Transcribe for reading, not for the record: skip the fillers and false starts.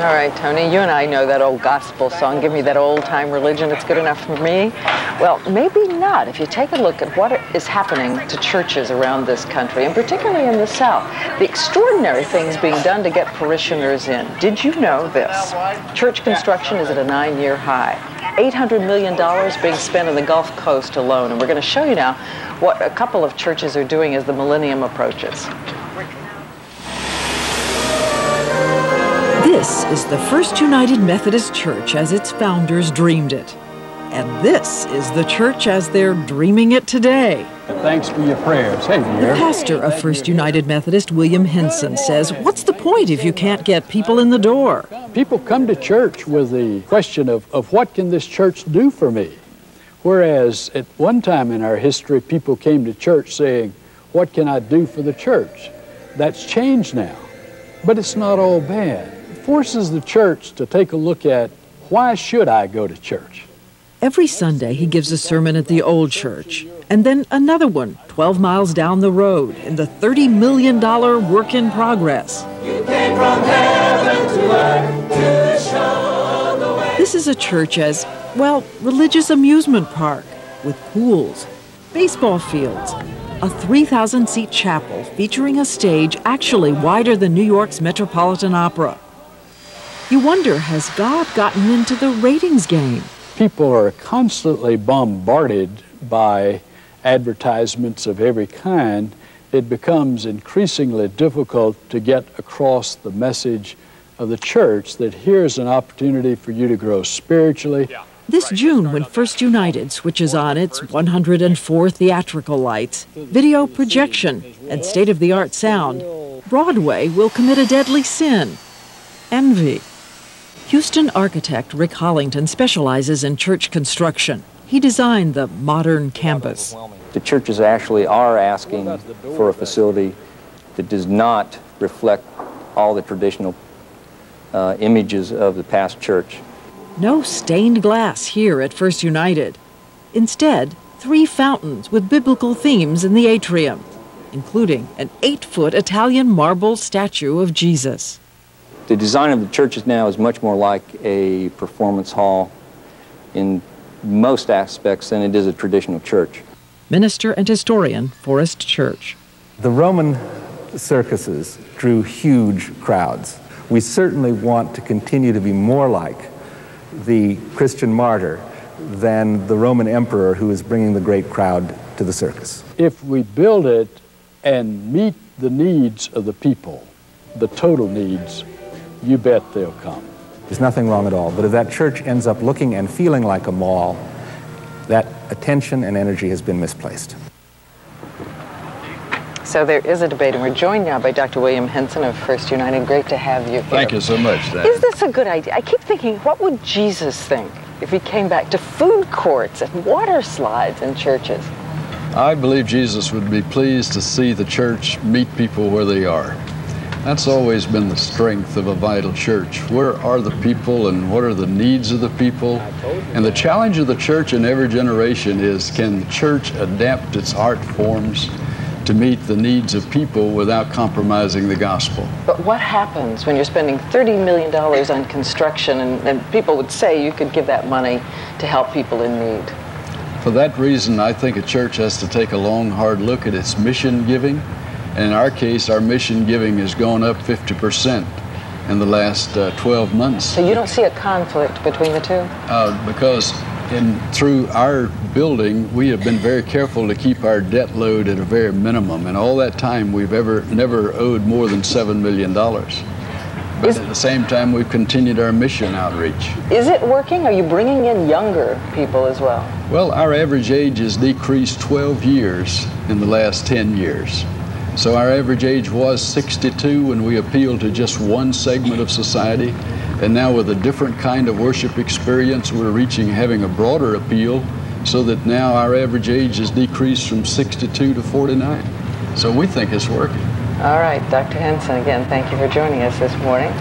All right, Tony, you and I know that old gospel song, give me that old-time religion, it's good enough for me. Well, maybe not if you take a look at what is happening to churches around this country, and particularly in the South. The extraordinary things being done to get parishioners in. Did you know this? Church construction is at a 9-year high. $800 million being spent on the Gulf Coast alone, and we're going to show you now what a couple of churches are doing as the millennium approaches. This is the First United Methodist Church as its founders dreamed it. And this is the church as they're dreaming it today. Thanks for your prayers. Hey, the pastor of First United Methodist, William Henson, says, what's the point if you can't get people in the door? People come to church with the question of what can this church do for me? Whereas at one time in our history, people came to church saying, what can I do for the church? That's changed now, but it's not all bad. It forces the church to take a look at, why should I go to church? Every Sunday, he gives a sermon at the old church, and then another one 12 miles down the road in the $30 million work in progress. You came from heaven to earth to show the way. This is a church as, well, religious amusement park with pools, baseball fields, a 3,000-seat chapel featuring a stage actually wider than New York's Metropolitan Opera. You wonder, has God gotten into the ratings game? People are constantly bombarded by advertisements of every kind. It becomes increasingly difficult to get across the message of the church that here's an opportunity for you to grow spiritually. This June, when First United switches on its 104 theatrical lights, video projection, and state-of-the-art sound, Broadway will commit a deadly sin: envy. Houston architect Rick Hollington specializes in church construction. He designed the modern campus. The churches actually are asking for a facility that does not reflect all the traditional images of the past church. No stained glass here at First United. Instead, 3 fountains with biblical themes in the atrium, including an 8-foot Italian marble statue of Jesus. The design of the churches now is much more like a performance hall in most aspects than it is a traditional church. Minister and historian, Forrest Church. The Roman circuses drew huge crowds. We certainly want to continue to be more like the Christian martyr than the Roman emperor who is bringing the great crowd to the circus. If we build it and meet the needs of the people, the total needs, you bet they'll come. There's nothing wrong at all, but if that church ends up looking and feeling like a mall, that attention and energy has been misplaced. So there is a debate, and we're joined now by Dr. William Henson of First United. Great to have you here. Thank you so much, Dan. Is this a good idea? I keep thinking, what would Jesus think if he came back to food courts and water slides in churches? I believe Jesus would be pleased to see the church meet people where they are. That's always been the strength of a vital church. Where are the people and what are the needs of the people? And the challenge of the church in every generation is, can the church adapt its art forms to meet the needs of people without compromising the gospel? But what happens when you're spending $30 million on construction and people would say you could give that money to help people in need? For that reason, I think a church has to take a long, hard look at its mission giving. And in our case, our mission giving has gone up 50% in the last 12 months. So you don't see a conflict between the two? Because through our building, we have been very careful to keep our debt load at a very minimum. And all that time, we've never owed more than $7 million. But at the same time, we've continued our mission outreach. Is it working? Are you bringing in younger people as well? Well, our average age has decreased 12 years in the last 10 years. So our average age was 62 when we appealed to just one segment of society. And now with a different kind of worship experience, we're having a broader appeal, so that now our average age has decreased from 62 to 49. So we think it's working. All right, Dr. Henson, again, thank you for joining us this morning.